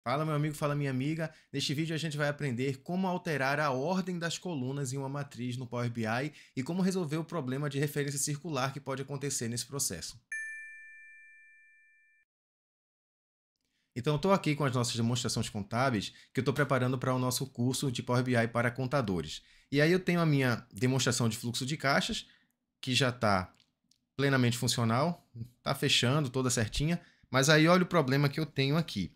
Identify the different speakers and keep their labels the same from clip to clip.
Speaker 1: Fala, meu amigo, fala, minha amiga. Neste vídeo a gente vai aprender como alterar a ordem das colunas em uma matriz no Power BI e como resolver o problema de referência circular que pode acontecer nesse processo. Então, eu estou aqui com as nossas demonstrações contábeis que eu estou preparando para o nosso curso de Power BI para contadores. E aí eu tenho a minha demonstração de fluxo de caixas, que já está plenamente funcional, está fechando, toda certinha, mas aí olha o problema que eu tenho aqui.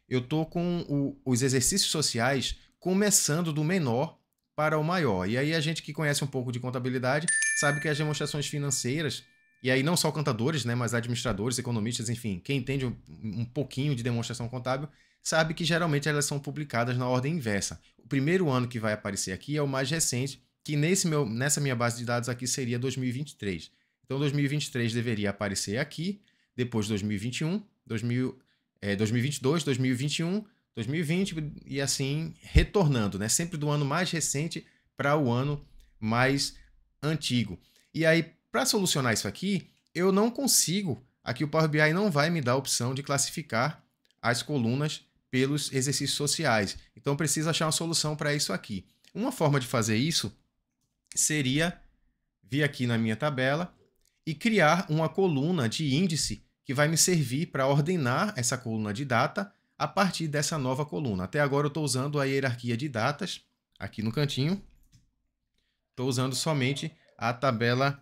Speaker 1: Eu estou com os exercícios sociais começando do menor para o maior. E aí a gente que conhece um pouco de contabilidade sabe que as demonstrações financeiras, e aí não só contadores, né, mas administradores, economistas, enfim, quem entende um pouquinho de demonstração contábil, sabe que geralmente elas são publicadas na ordem inversa. O primeiro ano que vai aparecer aqui é o mais recente, que nessa minha base de dados aqui seria 2023. Então 2023 deveria aparecer aqui, depois 2021, 2022, 2021, 2020 e assim retornando, né? Sempre do ano mais recente para o ano mais antigo. E aí, para solucionar isso aqui, eu não consigo, aqui o Power BI não vai me dar a opção de classificar as colunas pelos exercícios sociais. Então, eu preciso achar uma solução para isso aqui. Uma forma de fazer isso seria vir aqui na minha tabela e criar uma coluna de índice que vai me servir para ordenar essa coluna de data a partir dessa nova coluna. Até agora eu estou usando a hierarquia de datas aqui no cantinho. Estou usando somente a tabela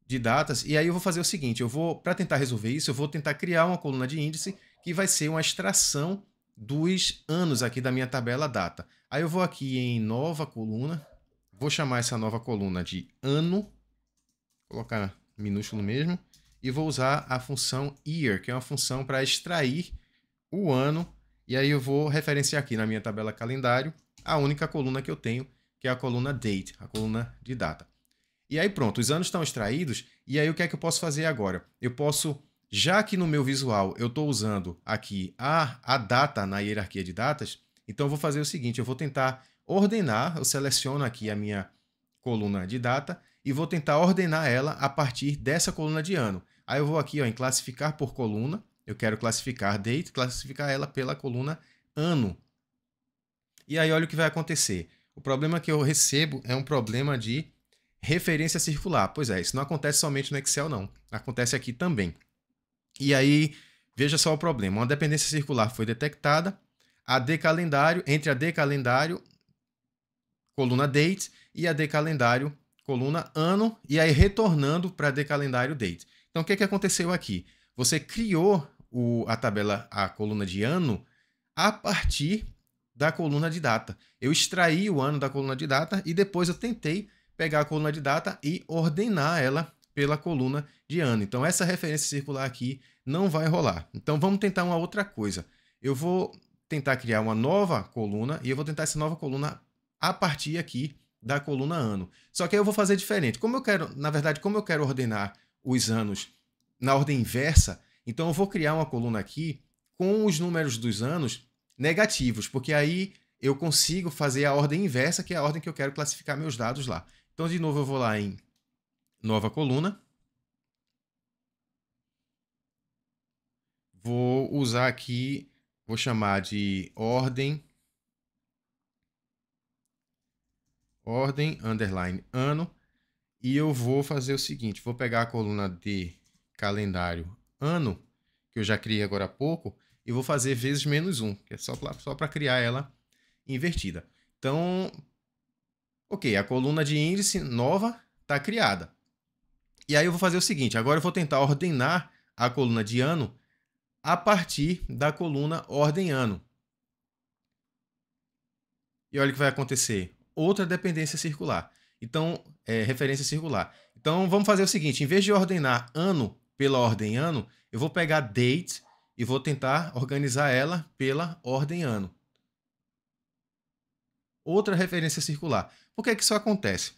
Speaker 1: de datas. E aí eu vou fazer o seguinte, para tentar resolver isso, eu vou tentar criar uma coluna de índice que vai ser uma extração dos anos aqui da minha tabela data. Aí eu vou aqui em nova coluna, vou chamar essa nova coluna de ano, colocar minúsculo mesmo, e vou usar a função year, que é uma função para extrair o ano, e aí eu vou referenciar aqui na minha tabela calendário a única coluna que eu tenho, que é a coluna date, a coluna de data. E aí pronto, os anos estão extraídos, e aí o que é que eu posso fazer agora? Eu posso, já que no meu visual eu estou usando aqui a data na hierarquia de datas, então eu vou fazer o seguinte, eu vou tentar ordenar, eu seleciono aqui a minha coluna de data, e vou tentar ordenar ela a partir dessa coluna de ano. Aí eu vou aqui em classificar por coluna, eu quero classificar date, classificar ela pela coluna ano. E aí olha o que vai acontecer. O problema que eu recebo é um problema de referência circular. Pois é, isso não acontece somente no Excel, não. Acontece aqui também. E aí, veja só o problema. Uma dependência circular foi detectada, entre a D calendário, coluna date, e a D calendário, coluna ano, e aí retornando para D calendário date. Então, o que aconteceu aqui? Você criou a coluna de ano a partir da coluna de data. Eu extraí o ano da coluna de data e depois eu tentei pegar a coluna de data e ordenar ela pela coluna de ano. Então, essa referência circular aqui não vai rolar. Então, vamos tentar uma outra coisa. Eu vou tentar criar uma nova coluna e eu vou tentar essa nova coluna a partir aqui da coluna ano. Só que aí eu vou fazer diferente. Na verdade, como eu quero ordenar os anos na ordem inversa, então eu vou criar uma coluna aqui com os números dos anos negativos, porque aí eu consigo fazer a ordem inversa, que é a ordem que eu quero classificar meus dados lá. Então, de novo, eu vou lá em nova coluna. Vou usar aqui, vou chamar de ordem, underline, ano. E eu vou fazer o seguinte, vou pegar a coluna de calendário ano, que eu já criei agora há pouco, e vou fazer vezes menos 1, que é só para criar ela invertida. Então, ok, a coluna de índice nova está criada. E aí eu vou fazer o seguinte, agora eu vou tentar ordenar a coluna de ano a partir da coluna ordem ano. E olha o que vai acontecer. Outra dependência circular. Então, referência circular. Então, vamos fazer o seguinte, em vez de ordenar ano pela ordem ano, eu vou pegar date e vou tentar organizar ela pela ordem ano. Outra referência circular. Por que isso acontece?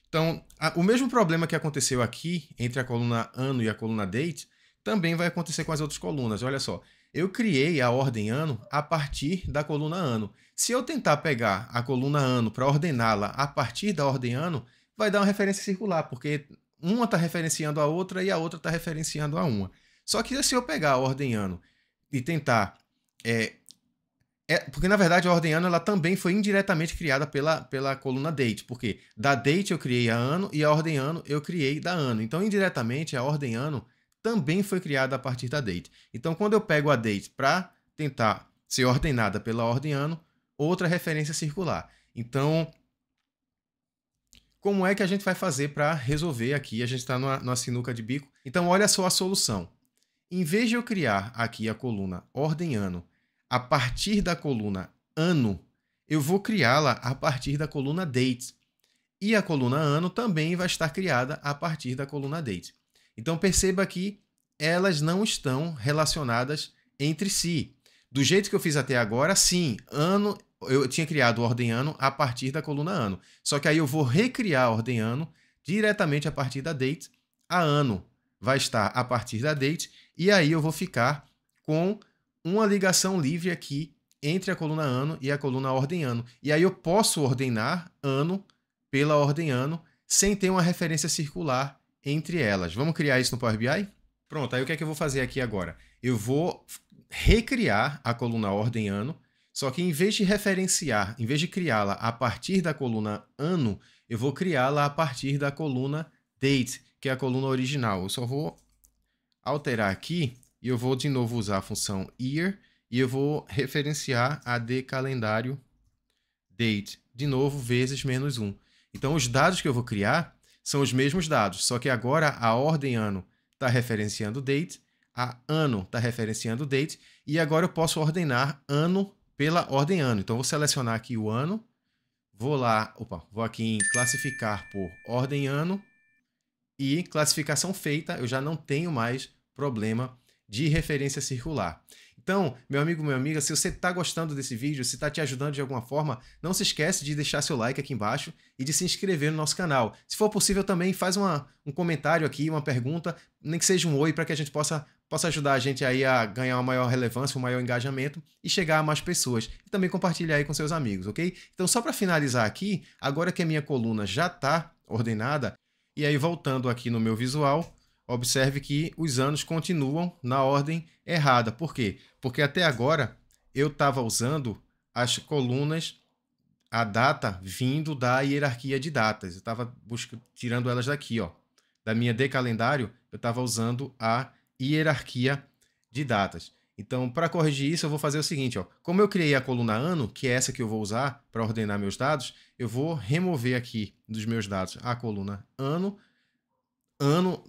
Speaker 1: Então, o mesmo problema que aconteceu aqui entre a coluna ano e a coluna date também vai acontecer com as outras colunas. Olha só, eu criei a ordem ano a partir da coluna ano. Se eu tentar pegar a coluna ano para ordená-la a partir da ordem ano, vai dar uma referência circular, porque uma está referenciando a outra e a outra está referenciando a uma. Só que se eu pegar a ordem ano e tentar... porque, na verdade, a ordem ano ela também foi indiretamente criada pela coluna date. Porque da date eu criei a ano e a ordem ano eu criei da ano. Então, indiretamente, a ordem ano também foi criada a partir da date. Então, quando eu pego a date para tentar ser ordenada pela ordem ano, outra referência circular. Então, como é que a gente vai fazer para resolver aqui? A gente está numa sinuca de bico. Então, olha só a solução. Em vez de eu criar aqui a coluna ordem ano a partir da coluna ano, eu vou criá-la a partir da coluna date. E a coluna ano também vai estar criada a partir da coluna date. Então, perceba que elas não estão relacionadas entre si. Do jeito que eu fiz até agora, sim, ano, eu tinha criado ordem ano a partir da coluna ano. Só que aí eu vou recriar a ordem ano diretamente a partir da date. A ano vai estar a partir da date. E aí eu vou ficar com uma ligação livre aqui entre a coluna ano e a coluna ordem ano. E aí eu posso ordenar ano pela ordem ano sem ter uma referência circular entre elas. Vamos criar isso no Power BI? Pronto, aí o que é que eu vou fazer aqui agora? Eu vou recriar a coluna ordem ano, só que em vez de referenciar, em vez de criá-la a partir da coluna ano, eu vou criá-la a partir da coluna date, que é a coluna original. Eu só vou alterar aqui e eu vou de novo usar a função year e eu vou referenciar a de calendário date, de novo, vezes -1. Então, os dados que eu vou criar são os mesmos dados, só que agora a ordem ano está referenciando date, a ano está referenciando date, e agora eu posso ordenar ano pela ordem ano. Então, eu vou selecionar aqui o ano, vou aqui em classificar por ordem ano, e classificação feita, eu já não tenho mais problema de referência circular. Então, meu amigo, minha amiga, se você está gostando desse vídeo, se está te ajudando de alguma forma, não se esquece de deixar seu like aqui embaixo e de se inscrever no nosso canal. Se for possível também, faz um comentário aqui, uma pergunta, nem que seja um oi, para que a gente possa ajudar a gente aí a ganhar uma maior relevância, um maior engajamento e chegar a mais pessoas. E também compartilhar aí com seus amigos, ok? Então, só para finalizar aqui, agora que a minha coluna já está ordenada, e aí voltando aqui no meu visual, observe que os anos continuam na ordem errada. Por quê? Porque até agora eu estava usando as colunas, a data vindo da hierarquia de datas. Eu estava tirando elas daqui, ó. Da minha de calendário, eu estava usando a hierarquia de datas. Então, para corrigir isso, eu vou fazer o seguinte, ó. Como eu criei a coluna ano, que é essa que eu vou usar para ordenar meus dados, eu vou remover aqui dos meus dados a coluna ano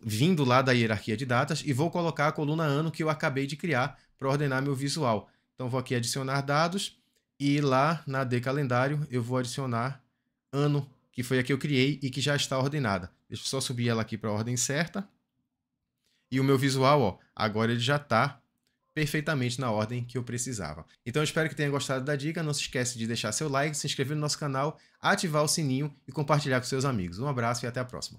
Speaker 1: vindo lá da hierarquia de datas e vou colocar a coluna ano que eu acabei de criar para ordenar meu visual. Então, vou aqui adicionar dados e lá na de calendário eu vou adicionar ano, que foi a que eu criei e que já está ordenada. Deixa eu só subir ela aqui para a ordem certa. E o meu visual, ó, agora ele já está perfeitamente na ordem que eu precisava. Então, eu espero que tenha gostado da dica. Não se esquece de deixar seu like, se inscrever no nosso canal, ativar o sininho e compartilhar com seus amigos. Um abraço e até a próxima.